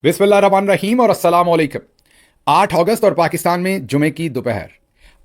बिस्मिल्लाहिर्रहमानिर्रहीम और अस्सलाम वालेकुम। 8 अगस्त और पाकिस्तान में जुमे की दोपहर।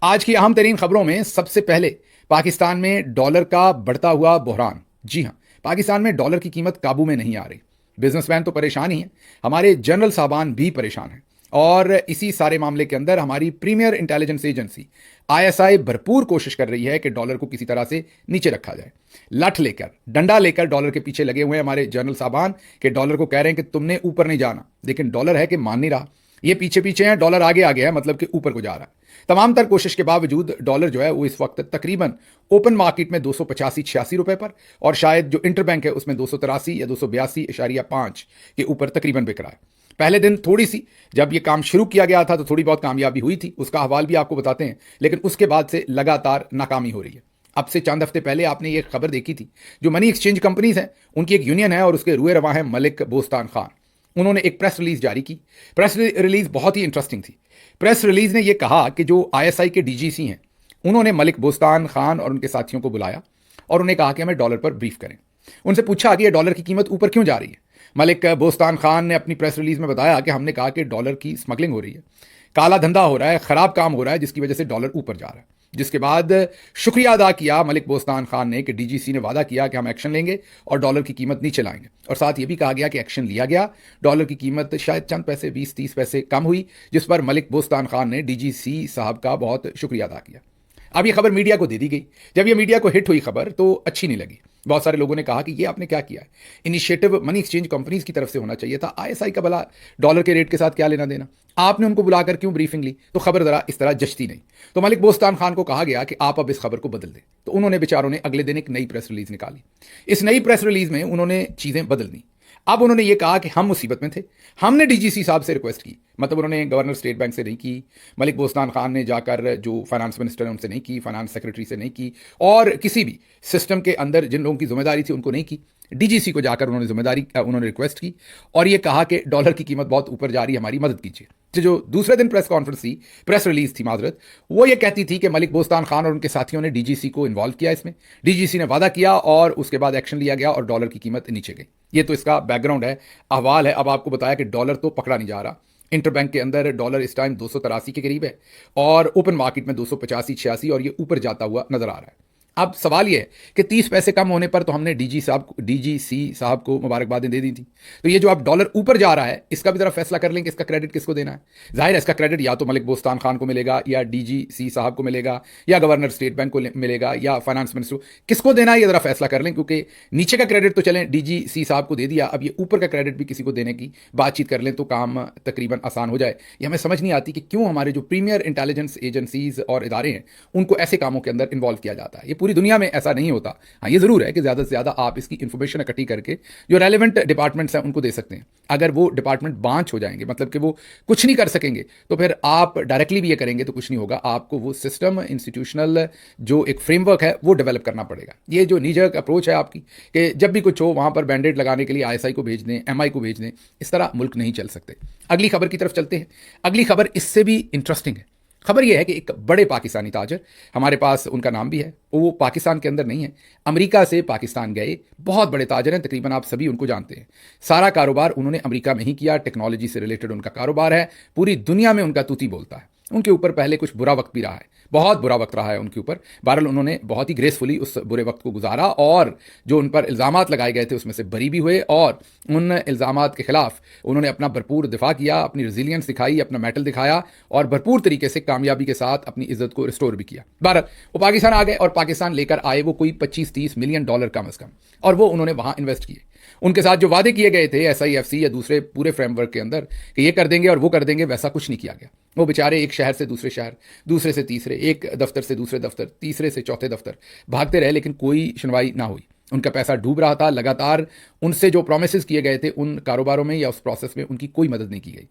आज की अहम तरीन खबरों में सबसे पहले पाकिस्तान में डॉलर का बढ़ता हुआ बहरान। जी हां, पाकिस्तान में डॉलर की कीमत काबू में नहीं आ रही। बिजनेसमैन तो परेशान ही हैं, हमारे जनरल साहबान भी परेशान हैं। और इसी सारे मामले के अंदर हमारी प्रीमियर इंटेलिजेंस एजेंसी आईएसआई भरपूर कोशिश कर रही है कि डॉलर को किसी तरह से नीचे रखा जाए। लठ लेकर, डंडा लेकर डॉलर के पीछे लगे हुए हैं हमारे जनरल साहबान के डॉलर को कह रहे हैं कि तुमने ऊपर नहीं जाना, लेकिन डॉलर है कि मान नहीं रहा। ये पीछे पीछे है, डॉलर आगे आगे है, मतलब कि ऊपर को जा रहा है। तमाम तर कोशिश के बावजूद डॉलर जो है वो इस वक्त तकरीबन ओपन मार्केट में 285-86 रुपए पर, और शायद जो इंटरबैंक है उसमें 283 या 282.5 के ऊपर तकरीबन बिक रहा है। पहले दिन थोड़ी सी, जब ये काम शुरू किया गया था तो थोड़ी बहुत कामयाबी हुई थी, उसका हवाल भी आपको बताते हैं, लेकिन उसके बाद से लगातार नाकामी हो रही है। अब से चंद हफ्ते पहले आपने ये खबर देखी थी, जो मनी एक्सचेंज कंपनीज हैं उनकी एक यूनियन है और उसके रुए रवा है मलिक बोस्तान खान। उन्होंने एक प्रेस रिलीज जारी की। प्रेस रिलीज बहुत ही इंटरेस्टिंग थी। प्रेस रिलीज ने यह कहा कि जो आईएसआई के डीजीसी हैं उन्होंने मलिक बोस्तान खान और उनके साथियों को बुलाया और उन्हें कहा कि हमें डॉलर पर ब्रीफ करें। उनसे पूछा कि यह डॉलर की कीमत ऊपर क्यों जा रही है। मलिक बोस्तान खान ने अपनी प्रेस रिलीज में बताया कि हमने कहा कि डॉलर की स्मगलिंग हो रही है, काला धंधा हो रहा है, खराब काम हो रहा है, जिसकी वजह से डॉलर ऊपर जा रहा है। जिसके बाद शुक्रिया अदा किया मलिक बोस्तान खान ने कि डीजीसी ने वादा किया कि हम एक्शन लेंगे और डॉलर की कीमत नीचे लाएंगे। और साथ ये भी कहा गया कि एक्शन लिया गया, डॉलर की कीमत शायद चंद पैसे 20-30 पैसे कम हुई, जिस पर मलिक बोस्तान खान ने डीजीसी साहब का बहुत शुक्रिया अदा किया। अब ये खबर मीडिया को दे दी गई। जब ये मीडिया को हिट हुई खबर तो अच्छी नहीं लगी। बहुत सारे लोगों ने कहा कि ये आपने क्या किया है, इनिशिएटिव मनी एक्सचेंज कंपनीज की तरफ से होना चाहिए था। आईएसआई का भला डॉलर के रेट के साथ क्या लेना देना, आपने उनको बुलाकर क्यों ब्रीफिंग ली? तो खबर जरा इस तरह जचती नहीं। तो मलिक बोस्तान खान को कहा गया कि आप अब इस खबर को बदल दें। तो उन्होंने बेचारों ने अगले दिन एक नई प्रेस रिलीज निकाली। इस नई प्रेस रिलीज में उन्होंने चीजें बदल दी। अब उन्होंने ये कहा कि हम मुसीबत में थे, हमने डीजीसी साहब से रिक्वेस्ट की, मतलब उन्होंने गवर्नर स्टेट बैंक से नहीं की, मलिक बोस्तान खान ने जाकर जो फाइनेंस मिनिस्टर है उनसे नहीं की, फाइनेंस सेक्रेटरी से नहीं की, और किसी भी सिस्टम के अंदर जिन लोगों की जिम्मेदारी थी उनको नहीं की। डीजीसी को जाकर उन्होंने रिक्वेस्ट की और ये कहा कि डॉलर की कीमत बहुत ऊपर जा रही है, हमारी मदद कीजिए। तो जो दूसरे दिन प्रेस रिलीज थी माजरत, वो ये कहती थी कि मलिक बोस्तान खान और उनके साथियों ने डीजीसी को इन्वॉल्व किया इसमें, डीजीसी ने वादा किया और उसके बाद एक्शन लिया गया और डॉलर की कीमत नीचे गई। ये तो इसका बैकग्राउंड है, अहवाल है। अब आपको बताया कि डॉलर तो पकड़ा नहीं जा रहा। इंटरबैंक के अंदर डॉलर इस टाइम 283 के करीब है और ओपन मार्केट में 285-86, और ये ऊपर जाता हुआ नजर आ रहा है। अब सवाल यह है कि 30 पैसे कम होने पर तो हमने डीजीसी साहब को मुबारकबादें दे दी थी। तो ये जो अब डॉलर ऊपर जा रहा है, इसका भी जरा फैसला कर लें कि इसका क्रेडिट किसको देना है। जाहिर है इसका क्रेडिट या तो मलिक बोस्तान खान को मिलेगा, या डीजीसी साहब को मिलेगा, या गवर्नर स्टेट बैंक को मिलेगा, या फाइनेंस मिनिस्टर। किसको देना है ये जरा फैसला कर लें, क्योंकि नीचे का क्रेडिट तो चलें डीजीसी साहब को दे दिया, अब ये ऊपर का क्रेडिट भी किसी को देने की बातचीत कर लें तो काम तकरीबन आसान हो जाए। ये हमें समझ नहीं आती कि क्यों हमारे जो प्रीमियर इंटेलिजेंस एजेंसीज और इदारे हैं उनको ऐसे कामों के अंदर इन्वॉल्व किया जाता है। ये पूरी दुनिया में ऐसा नहीं होता। हाँ, ये जरूर है कि ज्यादा से ज्यादा आप इसकी इंफॉर्मेशन इकट्ठी करके जो रेलेवेंट डिपार्टमेंट्स हैं उनको दे सकते हैं। अगर वो डिपार्टमेंट बांझ हो जाएंगे, मतलब कि वो कुछ नहीं कर सकेंगे, तो फिर आप डायरेक्टली भी ये करेंगे तो कुछ नहीं होगा। आपको वो सिस्टम, इंस्टीट्यूशनल जो एक फ्रेमवर्क है वो डेवलप करना पड़ेगा। ये जो नीजक अप्रोच है आपकी कि जब भी कुछ हो वहां पर बैंडेड लगाने के लिए आईएसआई को भेज दें, एमआई को भेज दें, इस तरह मुल्क नहीं चल सकते। अगली खबर की तरफ चलते हैं। अगली खबर इससे भी इंटरेस्टिंग है। खबर यह है कि एक बड़े पाकिस्तानी ताजर, हमारे पास उनका नाम भी है, वो पाकिस्तान के अंदर नहीं है, अमेरिका से पाकिस्तान गए बहुत बड़े ताजर हैं, तकरीबन आप सभी उनको जानते हैं। सारा कारोबार उन्होंने अमेरिका में ही किया, टेक्नोलॉजी से रिलेटेड उनका कारोबार है, पूरी दुनिया में उनका तूती बोलता है। उनके ऊपर पहले कुछ बुरा वक्त भी रहा है, बहुत बुरा वक्त रहा है उनके ऊपर। बहरहाल उन्होंने बहुत ही ग्रेसफुली उस बुरे वक्त को गुजारा और जो उन पर इल्ज़ामात लगाए गए थे उसमें से बरी भी हुए, और उन इल्ज़ामात के खिलाफ उन्होंने अपना भरपूर दिफा किया, अपनी रेजिलियंस दिखाई, अपना मेटल दिखाया और भरपूर तरीके से कामयाबी के साथ अपनी इज्जत को रिस्टोर भी किया। बहरहाल वो पाकिस्तान आ गए और पाकिस्तान लेकर आए वो कोई 25-30 मिलियन डॉलर कम अज़ कम, और वो उन्होंने वहां इन्वेस्ट किए। उनके साथ जो वादे किए गए थे एसआईएफसी या दूसरे पूरे फ्रेमवर्क के अंदर कि ये कर देंगे और वो कर देंगे, वैसा कुछ नहीं किया गया। वो बेचारे एक शहर से दूसरे शहर, दूसरे से तीसरे, एक दफ्तर से दूसरे दफ्तर, तीसरे से चौथे दफ्तर भागते रहे, लेकिन कोई सुनवाई ना हुई। उनका पैसा डूब रहा था लगातार। उनसे जो प्रोमिस किए गए थे उन कारोबारों में या उस प्रोसेस में उनकी कोई मदद नहीं की गई।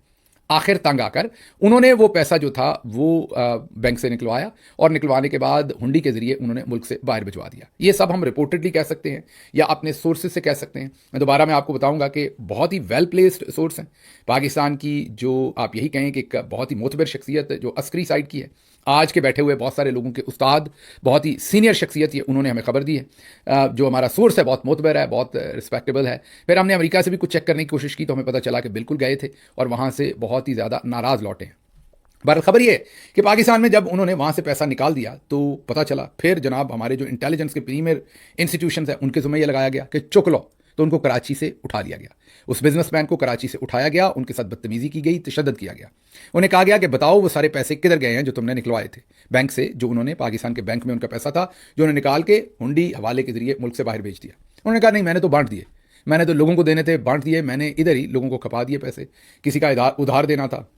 आखिर तंग आकर उन्होंने वो पैसा जो था वो बैंक से निकलवाया और निकलवाने के बाद हुंडी के जरिए उन्होंने मुल्क से बाहर भिजवा दिया। ये सब हम रिपोर्टेडली कह सकते हैं या अपने सोर्सेज से कह सकते हैं। मैं दोबारा मैं आपको बताऊंगा कि बहुत ही वेल प्लेस्ड सोर्स हैं पाकिस्तान की, जो आप यही कहें कि एक बहुत ही मोतबर शख्सियत जो अस्करी साइड की है, आज के बैठे हुए बहुत सारे लोगों के उस्ताद, बहुत ही सीनियर शख्सियत, ये उन्होंने हमें खबर दी है। जो हमारा सोर्स है बहुत मोतबर है, बहुत रिस्पेक्टेबल है। फिर हमने अमेरिका से भी कुछ चेक करने की कोशिश की तो हमें पता चला कि बिल्कुल गए थे और वहाँ से बहुत ही ज़्यादा नाराज़ लौटे हैं। बहरहाल खबर ये है कि पाकिस्तान में जब उन्होंने वहाँ से पैसा निकाल दिया तो पता चला, फिर जनाब हमारे जो इंटेलिजेंस के प्रीमियर इंस्टीट्यूशंस हैं उनके ज़िम्मे ये लगाया गया कि चुक लो, तो उनको कराची से उठा लिया गया। उस बिजनेसमैन को कराची से उठाया गया, उनके साथ बदतमीजी की गई, तशद्दुद किया गया। उन्हें कहा गया कि बताओ वो सारे पैसे किधर गए हैं जो तुमने निकलवाए थे बैंक से, जो उन्होंने पाकिस्तान के बैंक में उनका पैसा था जो उन्होंने निकाल के हुंडी हवाले के जरिए मुल्क से बाहर भेज दिया। उन्होंने कहा नहीं, मैंने तो बांट दिए, मैंने तो लोगों को देने थे, बांट दिए, मैंने इधर ही लोगों को खपा दिए पैसे। किसी का उधार देना था,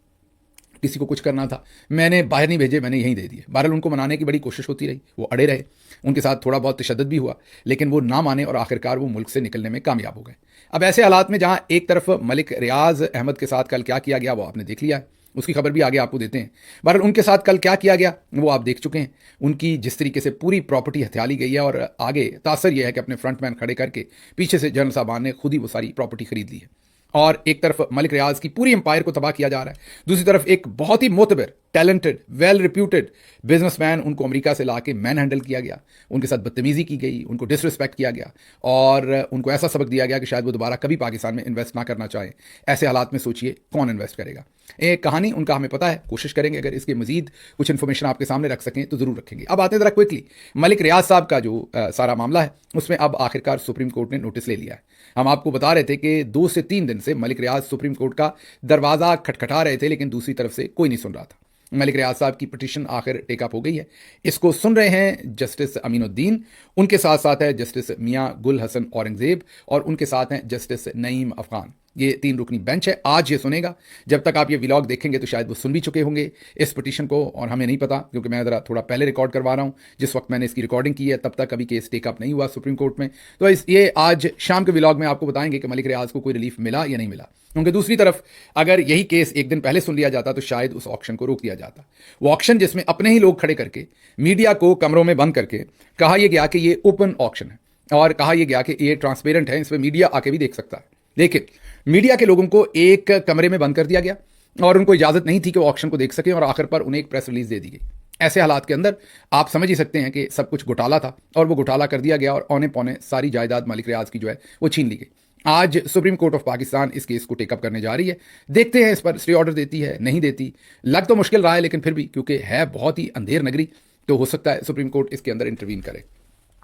किसी को कुछ करना था, मैंने बाहर नहीं भेजे, मैंने यहीं दे दिए। बहरहाल उनको मनाने की बड़ी कोशिश होती रही, वो अड़े रहे, उनके साथ थोड़ा बहुत तशद्दुद भी हुआ, लेकिन वो ना माने और आखिरकार वो मुल्क से निकलने में कामयाब हो गए। अब ऐसे हालात में जहां एक तरफ मलिक रियाज अहमद के साथ कल क्या किया गया वो आपने देख लिया है, उसकी खबर भी आगे आपको देते हैं। बहरहाल उनके साथ कल क्या किया गया वो आप देख चुके हैं। उनकी जिस तरीके से पूरी प्रॉपर्टी हथिया ली गई है और आगे तासर यह है कि अपने फ्रंटमैन खड़े करके पीछे से जनरल साहबान ने खुद ही वो सारी प्रॉपर्टी खरीद ली है। और एक तरफ मलिक रियाज की पूरी एम्पायर को तबाह किया जा रहा है, दूसरी तरफ एक बहुत ही मोतबर, टैलेंटेड, वेल रिप्यूटेड बिजनेसमैन उनको अमेरिका से लाके मैन हैंडल किया गया, उनके साथ बदतमीजी की गई, उनको डिसरिस्पेक्ट किया गया और उनको ऐसा सबक दिया गया कि शायद वो दोबारा कभी पाकिस्तान में इन्वेस्ट ना करना चाहें। ऐसे हालात में सोचिए कौन इन्वेस्ट करेगा। एक कहानी उनका हमें पता है, कोशिश करेंगे अगर इसके मजीद कुछ इन्फॉर्मेशन आपके सामने रख सकें तो जरूर रखेंगे। अब आते हैं जरा क्विकली मलिक रियाज साहब का जो सारा मामला है उसमें अब आखिरकार सुप्रीम कोर्ट ने नोटिस ले लिया है। हम आपको बता रहे थे कि 2 से 3 दिन से मलिक रियाज सुप्रीम कोर्ट का दरवाज़ा खटखटा रहे थे, लेकिन दूसरी तरफ से कोई नहीं सुन रहा था। मलिक रियाज साहब की पिटीशन आखिर टेकअप हो गई है। इसको सुन रहे हैं जस्टिस अमीनुद्दीन, उनके साथ साथ है जस्टिस मियां गुल हसन औरंगजेब और उनके साथ हैं जस्टिस नईम अफगान। ये 3 रुकनी बेंच है, आज ये सुनेगा। जब तक आप ये व्लॉग देखेंगे तो शायद वो सुन भी चुके होंगे इस पिटीशन को, और हमें नहीं पता क्योंकि मैं ज़रा थोड़ा पहले रिकॉर्ड करवा रहा हूँ। जिस वक्त मैंने इसकी रिकॉर्डिंग की है तब तक अभी केस टेकअप नहीं हुआ सुप्रीम कोर्ट में। तो ये आज शाम के व्लॉग में आपको बताएंगे कि मलिक रियाज को कोई रिलीफ मिला या नहीं मिला। क्योंकि दूसरी तरफ अगर यही केस एक दिन पहले सुन लिया जाता तो शायद उस ऑक्शन को रोक दिया जाता। वो ऑक्शन जिसमें अपने ही लोग खड़े करके मीडिया को कमरों में बंद करके कहा यह गया कि ये ओपन ऑक्शन है और कहा यह गया कि ये ट्रांसपेरेंट है, इसमें मीडिया आके भी देख सकता है। लेकिन मीडिया के लोगों को एक कमरे में बंद कर दिया गया और उनको इजाजत नहीं थी कि वो ऑक्शन को देख सकें और आखिर पर उन्हें एक प्रेस रिलीज दे दी गई। ऐसे हालात के अंदर आप समझ ही सकते हैं कि सब कुछ घोटाला था और वो घोटाला कर दिया गया और औने पौने सारी जायदाद मलिक रियाज की जो है वो छीन ली गई। आज सुप्रीम कोर्ट ऑफ पाकिस्तान इस केस को टेकअप करने जा रही है। देखते हैं इस पर स्टे ऑर्डर देती है नहीं देती। लग तो मुश्किल रहा है लेकिन फिर भी क्योंकि है बहुत ही अंधेर नगरी तो हो सकता है सुप्रीम कोर्ट इसके अंदर इंटरवीन करे।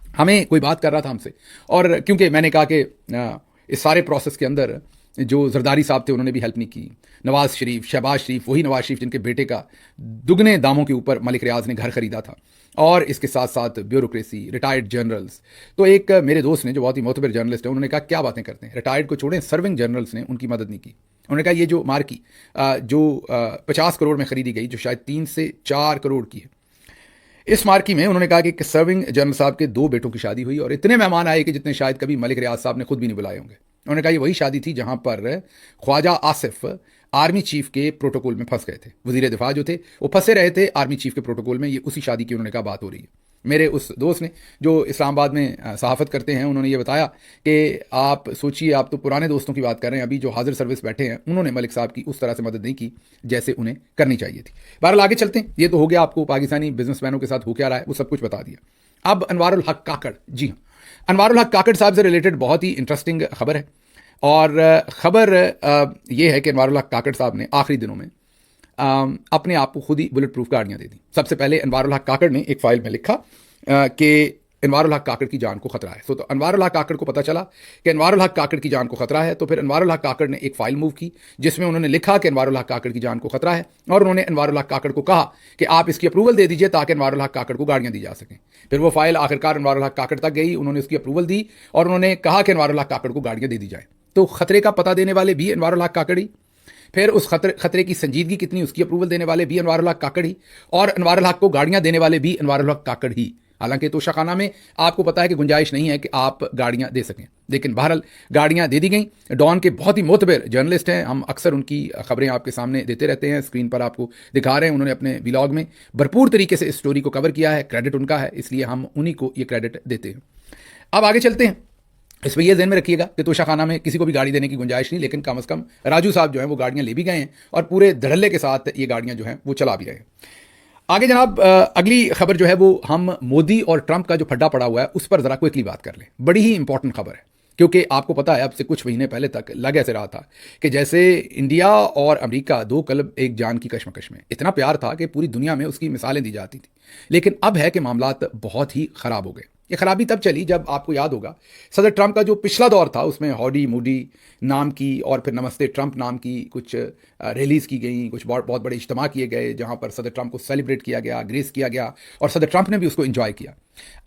हमें कोई बात कर रहा था हमसे और क्योंकि मैंने कहा कि इस सारे प्रोसेस के अंदर जो जरदारी साहब थे उन्होंने भी हेल्प नहीं की, नवाज शरीफ, शहबाज शरीफ, वही नवाज शरीफ जिनके बेटे का दुगने दामों के ऊपर मलिक रियाज ने घर खरीदा था, और इसके साथ साथ ब्यूरोक्रेसी, रिटायर्ड जनरल्स। तो एक मेरे दोस्त ने जो बहुत ही मोतबर जर्नलिस्ट है उन्होंने कहा क्या बातें करते हैं, रिटायर्ड को छोड़ें, सर्विंग जनरल्स ने उनकी मदद नहीं की। उन्होंने कहा ये जो मार्की जो 50 करोड़ में खरीदी गई जो शायद 3 से 4 करोड़ की है, इस मार्की में उन्होंने कहा कि सर्विंग जनरल साहब के 2 बेटों की शादी हुई और इतने मेहमान आए कि जितने शायद कभी मलिक रियाज साहब ने खुद भी नहीं बुलाए होंगे। उन्होंने कहा ये वही शादी थी जहां पर ख्वाजा आसिफ आर्मी चीफ के प्रोटोकॉल में फंस गए थे। वजीर दिफा जो थे वो फंसे रहे थे आर्मी चीफ के प्रोटोकॉल में। ये उसी शादी की उन्होंने कहा बात हो रही है। मेरे उस दोस्त ने जो इस्लामाबाद में सहाफ़त करते हैं उन्होंने ये बताया कि आप सोचिए, आप तो पुराने दोस्तों की बात कर रहे हैं, अभी जो हाजिर सर्विस बैठे हैं उन्होंने मलिक साहब की उस तरह से मदद नहीं की जैसे उन्हें करनी चाहिए थी। बहरहाल आगे चलते हैं। ये तो हो गया आपको पाकिस्तानी बिजनेसमैनों के साथ हो क्या रहा है वो सब कुछ बता दिया। अब अनवारुल हक काकड़, जी हाँ, अनवारुल हक काकड़ साहब से रिलेटेड बहुत ही इंटरेस्टिंग खबर है और ख़बर यह है कि अनवारुल हक काकड़ साहब ने आखिरी दिनों में अपने आप को खुद ही बुलेट प्रूफ गाड़ियाँ दे दी। सबसे पहले अनवारुल हक काकड़ ने एक फ़ाइल में लिखा कि अनवारुल हक काकड़ की जान को खतरा है। तो अनवारुल हक काकड़ को पता चला कि अनवारुल हक काकड़ की जान को खतरा है, तो फिर अनवारुल हक काकड़ ने एक फ़ाइल मूव की जिसमें उन्होंने लिखा कि अनवारुल हक काकड़ की जान को खतरा है और उन्होंने अनवारुल हक काकड़ को कहा कि आप इसकी अप्रूवल दे दीजिए ताकि अनवारुल हक काकड़ को गाड़ियाँ दी जा सकें। फिर वो फाइल आखिरकार अनवारुल हक काकड़ तक गई, उन्होंने उसकी अप्रूवल दी और उन्होंने कहा कि अनवारुल हक काकड़ को गाड़ियाँ दे दी जाए। तो खतरे का पता देने वाले भी अनवारुल हक काकड़ ही, फिर उस खतरे की संजीदगी कितनी उसकी अप्रूवल देने वाले भी अनवारुल हक काकड़ ही, और अनवारुल हक को गाड़ियां देने वाले भी अनवारुल हक काकड़ ही। हालांकि तोशाखाना में आपको पता है कि गुंजाइश नहीं है कि आप गाड़ियां दे सकें, लेकिन बहरहाल गाड़ियां दे दी गई। डॉन के बहुत ही मोतबर जर्नलिस्ट हैं, हम अक्सर उनकी खबरें आपके सामने देते रहते हैं, स्क्रीन पर आपको दिखा रहे हैं। उन्होंने अपने व्लॉग में भरपूर तरीके से इस स्टोरी को कवर किया है, क्रेडिट उनका है, इसलिए हम उन्हीं को ये क्रेडिट देते हैं। अब आगे चलते हैं। इसमें यह ध्यान में रखिएगा कि तोशाखाना में किसी को भी गाड़ी देने की गुंजाइश नहीं, लेकिन कम से कम राजू साहब जो हैं वो गाड़ियां ले भी गए हैं और पूरे धड़ल्ले के साथ ये गाड़ियां जो हैं वो चला भी रहे हैं। आगे जनाब, अगली खबर जो है वो हम मोदी और ट्रंप का जो फड्डा पड़ा हुआ है उस पर जरा क्विकली बात कर लें। बड़ी ही इंपॉर्टेंट खबर है, क्योंकि आपको पता है अब से कुछ महीने पहले तक लग ऐसे रहा था कि जैसे इंडिया और अमेरिका दो कल्ब एक जान की कशमकश में, इतना प्यार था कि पूरी दुनिया में उसकी मिसालें दी जाती थी। लेकिन अब है कि मामलात बहुत ही खराब हो गए। ये खराबी तब चली जब आपको याद होगा सदर ट्रंप का जो पिछला दौर था उसमें हॉडी मूडी नाम की और फिर नमस्ते ट्रंप नाम की कुछ रैलीज की गई, कुछ बहुत बड़े इज्तिमा किए गए जहां पर सदर ट्रंप को सेलिब्रेट किया गया, ग्रेस किया गया और सदर ट्रंप ने भी उसको एंजॉय किया।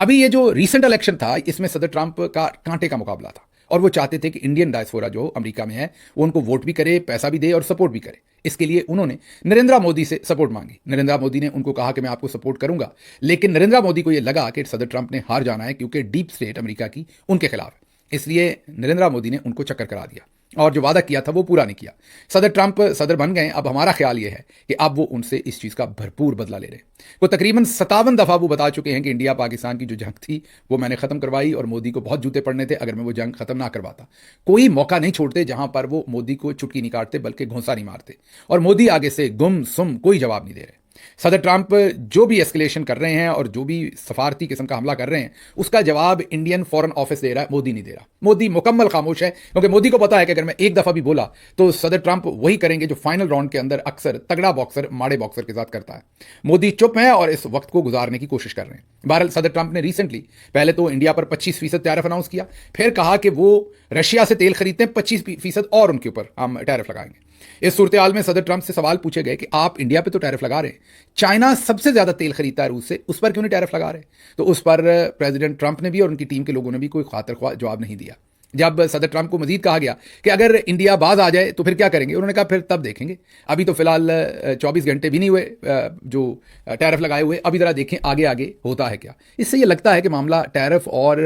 अभी ये जो रीसेंट इलेक्शन था इसमें सदर ट्रंप का कांटे का मुकाबला था और वो चाहते थे कि इंडियन डायस्पोरा जो अमेरिका में है वो उनको वोट भी करे, पैसा भी दे और सपोर्ट भी करे। इसके लिए उन्होंने नरेंद्र मोदी से सपोर्ट मांगी। नरेंद्र मोदी ने उनको कहा कि मैं आपको सपोर्ट करूंगा, लेकिन नरेंद्र मोदी को यह लगा कि सदर ट्रंप ने हार जाना है क्योंकि डीप स्टेट अमेरिका की उनके खिलाफ है। इसलिए नरेंद्र मोदी ने उनको चक्कर करा दिया और जो वादा किया था वो पूरा नहीं किया। सदर ट्रंप सदर बन गए। अब हमारा ख्याल ये है कि अब वो उनसे इस चीज़ का भरपूर बदला ले रहे हैं। वो तकरीबन 57 दफ़ा वो बता चुके हैं कि इंडिया पाकिस्तान की जो जंग थी वो मैंने ख़त्म करवाई और मोदी को बहुत जूते पड़ने थे अगर मैं वो जंग ख़त्म ना करवाता। कोई मौका नहीं छोड़ते जहां पर वो मोदी को चुटकी नहीं काटते बल्कि घोंसा नहीं मारते, और मोदी आगे से गुम सुम कोई जवाब नहीं दे रहे। सदर ट्रंप जो भी एस्केलेशन कर रहे हैं और जो भी सफारती किस्म का हमला कर रहे हैं उसका जवाब इंडियन फॉरेन ऑफिस दे रहा है, मोदी नहीं दे रहा। मोदी मुकम्मल खामोश है क्योंकि मोदी को पता है कि अगर मैं एक दफा भी बोला तो सदर ट्रंप वही करेंगे जो फाइनल राउंड के अंदर अक्सर तगड़ा बॉक्सर माड़े बॉक्सर के साथ करता है। मोदी चुप है और इस वक्त को गुजारने की कोशिश कर रहे हैं। बहरहाल सदर ट्रंप ने रिसेंटली पहले तो इंडिया पर 25% टैरिफ अनाउंस किया, फिर कहा कि वो रशिया से तेल खरीदते हैं 25% और उनके ऊपर हम टैरिफ लगाएंगे। इस सूरत हाल में सदर ट्रंप से सवाल पूछे गए कि आप इंडिया पे तो टैरिफ लगा रहे हैं, चाइना सबसे ज्यादा तेल खरीदता है रूस से, उस पर क्यों नहीं टैरिफ लगा रहे? तो उस पर प्रेसिडेंट ट्रंप ने भी और उनकी टीम के लोगों ने भी कोई खातिर ख्वाह जवाब नहीं दिया। जब सदर ट्रंप को मजीद कहा गया कि अगर इंडिया बाज आ जाए तो फिर क्या करेंगे, उन्होंने कहा फिर तब देखेंगे, अभी तो फिलहाल 24 घंटे भी नहीं हुए जो टैरिफ लगाए हुए, अभी जरा देखें आगे आगे होता है क्या। इससे ये लगता है कि मामला टैरिफ और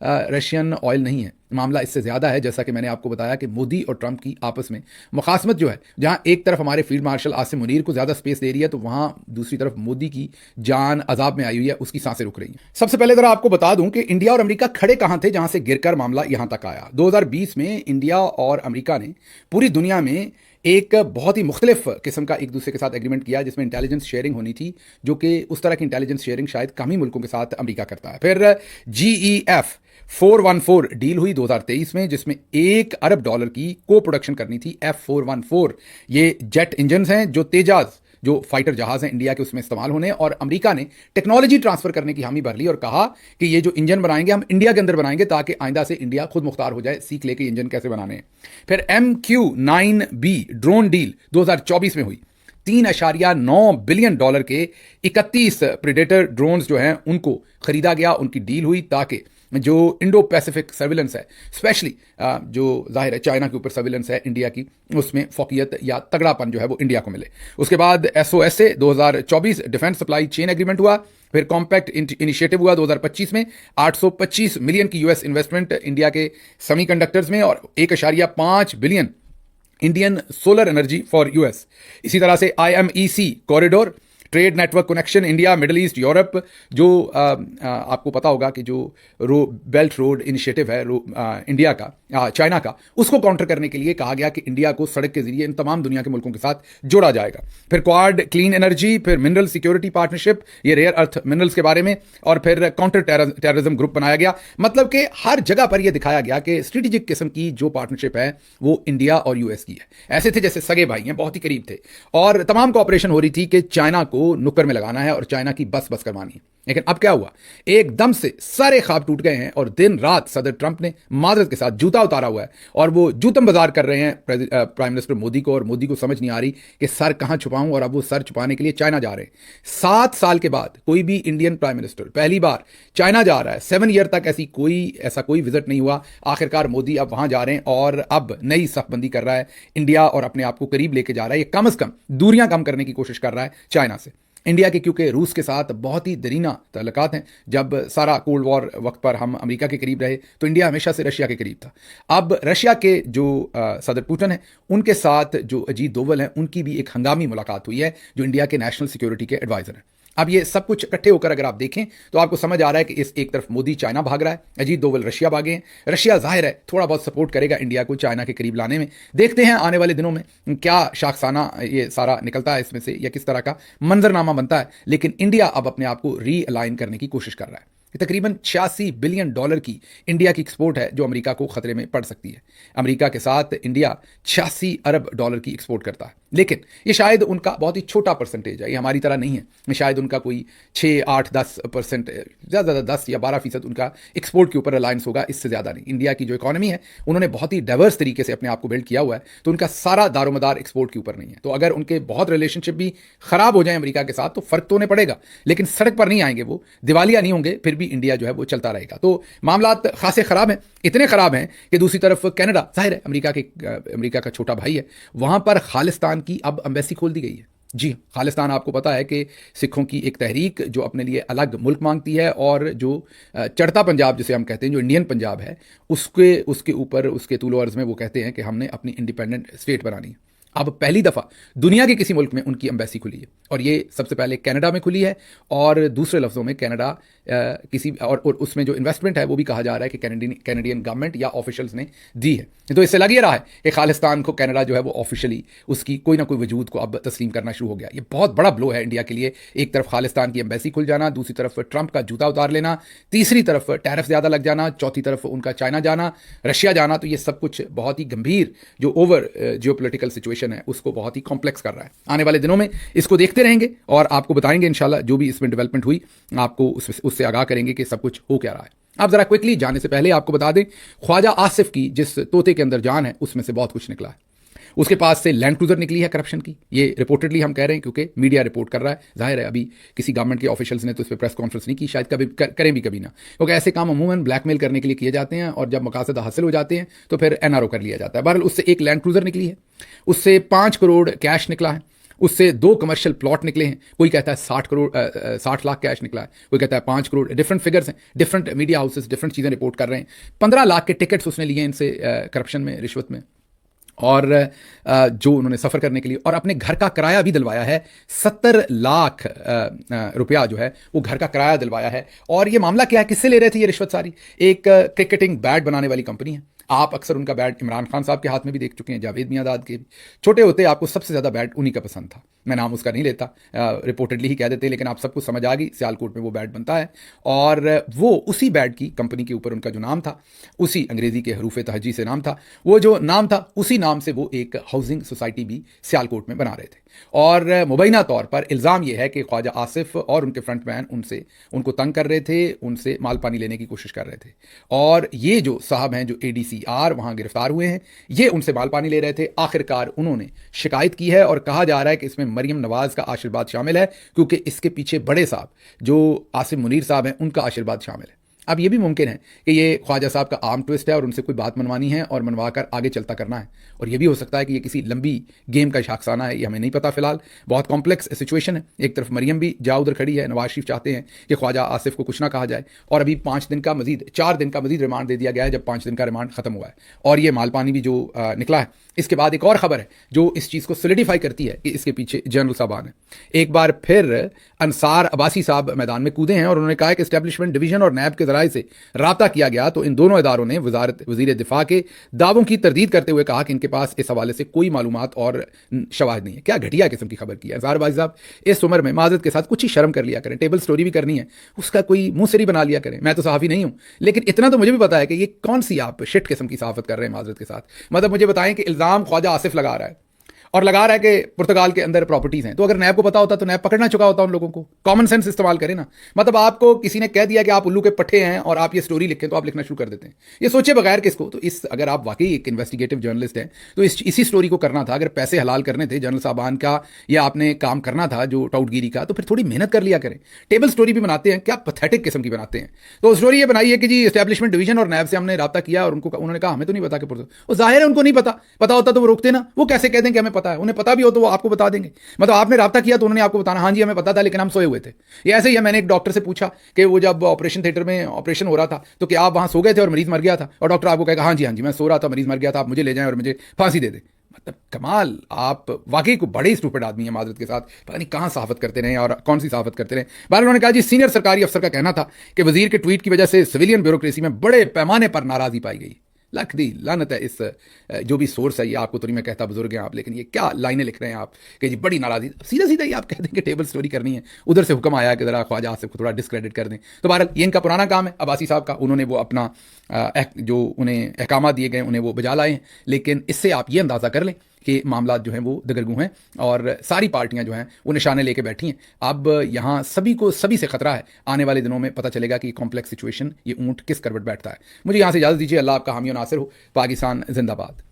रशियन ऑयल नहीं है, मामला इससे ज़्यादा है। जैसा कि मैंने आपको बताया कि मोदी और ट्रंप की आपस में मुखासमत जो है, जहां एक तरफ हमारे फील्ड मार्शल आसिम मुनीर को ज़्यादा स्पेस दे रही है तो वहां दूसरी तरफ मोदी की जान अजाब में आई हुई है, उसकी सांसें रुक रही हैं। सबसे पहले ज़रा आपको बता दूं कि इंडिया और अमेरिका खड़े कहां थे जहां से गिरकर मामला यहां तक आया। 2020 में इंडिया और अमेरिका ने पूरी दुनिया में एक बहुत ही मुख्तलिफ किस्म का एक दूसरे के साथ एग्रीमेंट किया जिसमें इंटेलिजेंस शेयरिंग होनी थी, जो कि उस तरह की इंटेलिजेंस शेयरिंग शायद कम ही मुल्कों के साथ अमेरिका करता है। फिर GEF 414 डील हुई 2023 में जिसमें $1 अरब की को प्रोडक्शन करनी थी। F414 ये जेट इंजन हैं जो तेजाज जो फाइटर जहाज हैं इंडिया के उसमें इस्तेमाल होने, और अमेरिका ने टेक्नोलॉजी ट्रांसफर करने की हामी भर ली और कहा कि ये जो इंजन बनाएंगे हम इंडिया के अंदर बनाएंगे ताकि आइंदा से इंडिया खुद मुख्तार हो जाए, सीख ले कि इंजन कैसे बनाने हैं। फिर MQ-9B ड्रोन डील 2024 में हुई। $3.9 बिलियन के 31 प्रेडेटर ड्रोन्स जो हैं उनको खरीदा गया, उनकी डील हुई ताकि जो इंडो पैसिफिक सर्विलेंस है, स्पेशली जो जाहिर है चाइना के ऊपर सर्विलेंस है इंडिया की, उसमें फोकियत या तगड़ापन जो है वो इंडिया को मिले। उसके बाद SOSA 2024 defence supply chain agreement हुआ। फिर कॉम्पैक्ट इनिशिएटिव हुआ 2025 में, 825 मिलियन की US इन्वेस्टमेंट इंडिया के सेमीकंडक्टर्स में और 1.5 billion Indian solar energy for US। इसी तरह से IMEC corridor trade network connection India middle east Europe, जो आपको पता होगा कि जो बेल्ट रोड इनिशिएटिव है इंडिया का चाइना का, उसको काउंटर करने के लिए कहा गया कि इंडिया को सड़क के जरिए इन तमाम दुनिया के मुल्कों के साथ जोड़ा जाएगा। फिर क्वाड क्लीन एनर्जी, फिर मिनरल सिक्योरिटी पार्टनरशिप, ये रेयर अर्थ मिनरल्स के बारे में, और फिर काउंटर टेररिज्म ग्रुप बनाया गया। मतलब कि हर जगह पर यह दिखाया गया कि स्ट्रेटेजिक किस्म की जो पार्टनरशिप है वो इंडिया और US की है। ऐसे थे जैसे सगे भाई हैं, बहुत ही करीब थे, और तमाम कोऑपरेशन हो रही थी कि चाइना को नुक्कर में लगाना है और चाइना की बस करवानी है। लेकिन अब क्या हुआ, एकदम से सारे ख्वाब टूट गए हैं और दिन रात सदर ट्रंप ने मादरत के साथ जूता उतारा हुआ है और वो जूतम बाजार कर रहे हैं प्राइम मिनिस्टर मोदी को, और मोदी को समझ नहीं आ रही कि सर कहां छुपाऊं, और अब वो सर छुपाने के लिए चाइना जा रहे हैं। 7 साल के बाद कोई भी इंडियन प्राइम मिनिस्टर पहली बार चाइना जा रहा है। 7 ईयर तक ऐसा कोई विजिट नहीं हुआ। आखिरकार मोदी अब वहां जा रहे हैं और अब नई सफबंदी कर रहा है इंडिया और अपने आप को करीब लेके जा रहा है। ये कम से कम दूरियां कम करने की कोशिश कर रहा है चाइना से। इंडिया के क्योंकि रूस के साथ बहुत ही दरीना ताल्लुकात हैं, जब सारा कोल्ड वॉर वक्त पर हम अमेरिका के करीब रहे तो इंडिया हमेशा से रशिया के करीब था। अब रशिया के जो सदर पुतिन हैं उनके साथ जो अजीत दोवल हैं उनकी भी एक हंगामी मुलाकात हुई है, जो इंडिया के नेशनल सिक्योरिटी के एडवाइजर हैं। अब ये सब कुछ इकट्ठे होकर अगर आप देखें तो आपको समझ आ रहा है कि इस एक तरफ मोदी चाइना भाग रहा है, अजीत दोवल रशिया भागे हैं। रशिया जाहिर है थोड़ा बहुत सपोर्ट करेगा इंडिया को चाइना के करीब लाने में। देखते हैं आने वाले दिनों में क्या शाखसाना ये सारा निकलता है इसमें से या किस तरह का मंजरनामा बनता है। लेकिन इंडिया अब अपने आप को रीअलाइन करने की कोशिश कर रहा है। तकरीबन $86 बिलियन की इंडिया की एक्सपोर्ट है जो अमेरिका को खतरे में पड़ सकती है। अमेरिका के साथ इंडिया $86 अरब की एक्सपोर्ट करता है, लेकिन ये शायद उनका बहुत ही छोटा परसेंटेज है, ये हमारी तरह नहीं है। शायद उनका कोई 6, 8, 10%, ज़्यादा 10 या 12% उनका एक्सपोर्ट के ऊपर रिलायंस होगा, इससे ज़्यादा नहीं। इंडिया की जो इकॉनमी है उन्होंने बहुत ही डाइवर्स तरीके से अपने आप को बिल्ड किया हुआ है, तो उनका सारा दारोमदार एक्सपोर्ट के ऊपर नहीं है। तो अगर उनके बहुत रिलेशनशिप भी खराब हो जाए अमेरिका के साथ तो फर्क तो उन्हें पड़ेगा, लेकिन सड़क पर नहीं आएंगे, वो दिवालिया नहीं होंगे, फिर भी इंडिया जो है वो चलता रहेगा। तो मामला खासे खराब हैं, इतने खराब हैं कि दूसरी तरफ कनाडा, जाहिर है अमेरिका का छोटा भाई है, वहां पर खालिस्तान की अब एम्बेसी खोल दी गई है। जी, खालिस्तान आपको पता है कि सिखों की एक तहरीक जो अपने लिए अलग मुल्क मांगती है, और जो चढ़ता पंजाब जिसे हम कहते हैं, जो इंडियन पंजाब है, उसके ऊपर उसके तूलो अर्ज में वो कहते हैं कि हमने अपनी इंडिपेंडेंट स्टेट बनानी है। अब पहली दफ़ा दुनिया के किसी मुल्क में उनकी एम्बेसी खुली है, और ये सबसे पहले कनाडा में खुली है, और दूसरे लफ्ज़ों में कनाडा किसी और उसमें जो इन्वेस्टमेंट है वो भी कहा जा रहा है कि कैनेडियन गवर्नमेंट या ऑफिशियल्स ने दी है। तो इससे लग ये रहा है कि खालिस्तान को कनाडा जो है वो ऑफिशियली उसकी कोई ना कोई वजूद को अब तस्लीम करना शुरू हो गया। ये बहुत बड़ा ब्लो है इंडिया के लिए। एक तरफ खालिस्तान की एम्बेसी खुल जाना, दूसरी तरफ ट्रंप का जूता उतार लेना, तीसरी तरफ टैरिफ ज़्यादा लग जाना, चौथी तरफ उनका चाइना जाना, रशिया जाना। तो ये सब कुछ बहुत ही गंभीर जो ओवर जियोपॉलिटिकल सिचुएशन है उसको बहुत ही कॉम्प्लेक्स कर रहा है। आने वाले दिनों में इसको देखते रहेंगे और आपको बताएंगे इंशाल्लाह जो भी इसमें डेवलपमेंट हुई, आपको उससे आगाह करेंगे कि सब कुछ हो क्या रहा है। आप जरा क्विकली जाने से पहले आपको बता दें, ख्वाजा आसिफ की जिस तोते के अंदर जान है उसमें से बहुत कुछ निकला है। उसके पास से लैंड क्रूजर निकली है करप्शन की, ये रिपोर्टेडली हम कह रहे हैं क्योंकि मीडिया रिपोर्ट कर रहा है। जाहिर है अभी किसी गवर्नमेंट के ऑफिशियल्स ने तो इस पर प्रेस कॉन्फ्रेंस नहीं की, शायद कभी करें भी कभी ना, क्योंकि ऐसे काम अमूमन ब्लैकमेल करने के लिए किए जाते हैं, और जब मकासद हासिल हो जाते हैं तो फिर एनआरओ कर लिया जाता है। बहरहाल उससे एक लैंड क्रूजर निकली है, उससे 5 करोड़ कैश निकला है, उससे 2 कमर्शियल प्लॉट निकले हैं। कोई कहता है 60 लाख कैश निकला है, कोई कहता है 5 करोड़। डिफरेंट फिगर्स हैं, डिफरेंट मीडिया हाउसेस डिफरेंट चीज़ें रिपोर्ट कर रहे हैं। 15 लाख के टिकट्स उसने लिए इनसे करप्शन में, रिश्वत में, और जो उन्होंने सफ़र करने के लिए, और अपने घर का किराया भी दिलवाया है। 70 लाख रुपया जो है वो घर का किराया दिलवाया है। और ये मामला क्या है, किससे ले रहे थे ये रिश्वत सारी? एक क्रिकेटिंग बैट बनाने वाली कंपनी है। आप अक्सर उनका बैट इमरान खान साहब के हाथ में भी देख चुके हैं, जावेद मियांदाद के। छोटे होते आपको सबसे ज़्यादा बैट उन्हीं का पसंद था, मैं नाम उसका नहीं लेता, रिपोर्टेडली ही कह देते, लेकिन आप सबको समझ आ गई, सियालकोट में वो बैट बनता है। और वो उसी बैट की कंपनी के ऊपर उनका जो नाम था, उसी अंग्रेज़ी के हरूफ तहजी से नाम था, वो जो नाम था उसी नाम से वो एक हाउसिंग सोसाइटी भी सियालकोट में बना रहे थे। और मुबैना तौर पर इल्ज़ाम यह है कि ख्वाजा आसिफ और उनके फ्रंटमैन उनको तंग कर रहे थे, उनसे माल पानी लेने की कोशिश कर रहे थे। और ये जो साहब हैं जो ADCR वहाँ गिरफ्तार हुए हैं, ये उनसे माल पानी ले रहे थे। आखिरकार उन्होंने शिकायत की है, और कहा जा रहा है कि इसमें मरियम नवाज़ का आशीर्वाद शामिल है, क्योंकि इसके पीछे बड़े साहब जो आसिम मुनीर साहब हैं उनका आशीर्वाद शामिल है। अब ये भी मुमकिन है कि ये ख्वाजा साहब का आर्म ट्विस्ट है और उनसे कोई बात मनवानी है और मनवा कर आगे चलता करना है। और ये भी हो सकता है कि ये किसी लंबी गेम का शाखसाना है, ये हमें नहीं पता। फिलहाल बहुत कॉम्प्लेक्स सिचुएशन है। एक तरफ मरियम भी जा उधर खड़ी है, नवाज शरीफ चाहते हैं कि ख्वाजा आसिफ को कुछ ना कहा जाए, और अभी 4 दिन का मजीद रिमांड दे दिया गया है, जब 5 दिन का रिमांड खत्म हुआ है। और ये मालपानी भी जो निकला है, इसके बाद एक और खबर है जो इस चीज़ को सोलिडिफाई करती है कि इसके पीछे जनरल साहबान है। एक बार फिर अंसार अब्बासी साहब मैदान में कूदे हैं और उन्होंने कहा कि एस्टेब्लिशमेंट डिवीजन और नैब के जराये से राब्ता किया गया तो इन दोनों इदारों ने वज़ीर दिफा के दावों की तरदीद करते हुए कहा कि इनके पास इस हवाले से कोई मालूमात और शवाहिद नहीं है। क्या घटिया किस्म की खबर की है अंसार अब्बासी साहब। इस उम्र में माजरत के साथ कुछ ही शर्म कर लिया करें, टेबल स्टोरी भी करनी है उसका कोई मुंह सरी बना लिया करें। मैं तो सहाफ़ी नहीं हूँ, लेकिन इतना तो मुझे भी पता है कि ये कौन सी आप शिट किस्म की सहाफ़त कर रहे हैं माजरत के साथ। मतलब मुझे बताएं कि इल्ज़ाम ख्वाजा आसिफ लगा रहा है और लगा रहा है कि पुर्तगाल के अंदर प्रॉपर्टीज़ हैं, तो अगर नैब को पता होता तो नैब पकड़ना चुका होता उन लोगों को। कॉमन सेंस इस्तेमाल करें ना। मतलब आपको किसी ने कह दिया कि आप उल्लू के पट्टे हैं और आप ये स्टोरी लिखें, तो आप लिखना शुरू कर देते हैं, ये सोचे बगैर किसको। तो अगर आप वाकई एक इन्वेस्टिगेटिव जर्नलिस्ट हैं तो इसी स्टोरी को करना था। अगर पैसे हलाल करने थे जनरल साहबान का, या आपने काम करना था जो टाउटगिरी का, तो फिर थोड़ी मेहनत कर लिया करें। टेबल स्टोरी भी बनाते हैं, क्या पैथेटिक किस्म की बनाते हैं। तो स्टोरी ये बनाई है कि जी एस्टेब्लिशमेंट डिवीजन और नैब से हमने रब्ता किया और उन्होंने कहा हमें तो नहीं पता कि वो जाहिर है उनको नहीं पता होता तो वो रोकते ना। वो कैसे कह दें कि हमें पता है, उन्हें पता भी हो तो वो आपको बता देंगे। मतलब आपने राब्ता किया तो उन्होंने आपको बताना हाँ जी हमें पता था लेकिन हम सोए हुए थे। ये ऐसे ही है, मैंने एक डॉक्टर से पूछा कि वो जब ऑपरेशन थिएटर में ऑपरेशन हो रहा था तो क्या आप वहां सो गए थे और मरीज मर गया था, और डॉक्टर आपको कहेगा हाँ जी मैं सो रहा था, मरीज मर गया था, आप मुझे ले जाएं और मुझे फांसी दे दें। मतलब कमाल, आप वाकई को बड़े स्टूपिड आदमी हैं माजरत के साथ, पता नहीं कहाँ सहाफत करते रहे और कौन सी सहाफत करते रहे। बहरहाल उन्होंने कहा जी सीनियर सरकारी अफसर का कहना था कि वजीर के ट्वीट की वजह से सिविलियन ब्यूरोक्रेसी में बड़े पैमाने पर नाराजगी पाई गई। लख दी लानत है इस जो भी सोर्स है ये, आपको तो नहीं मैं कहता बुजुर्ग हैं आप, लेकिन ये क्या लाइनें लिख रहे हैं आप कि जी बड़ी नाराजगी, सीधा सीधा ही आप कह दें कि टेबल स्टोरी करनी है, उधर से हुक्म आया कि ज़रा ख्वाजा आसिफ को थोड़ा डिस्क्रेडिट कर दें। तो बहरहाल ये इनका पुराना काम है अब्बासी साहब का, उन्होंने वो अपना जो उन्हें अहकाम दिए गए उन्हें वो बजा लाए हैं। लेकिन इससे आप ये अंदाज़ा कर लें कि मामला जो हैं वो दगरगू हैं और सारी पार्टियां जो हैं वो निशाने लेके बैठी हैं। अब यहाँ सभी से खतरा है, आने वाले दिनों में पता चलेगा कि कॉम्प्लेक्स सिचुएशन, ये ऊंट किस करवट बैठता है। मुझे यहाँ से इजाज़त दीजिए, अल्लाह आपका हामी और नासिर हो। पाकिस्तान जिंदाबाद।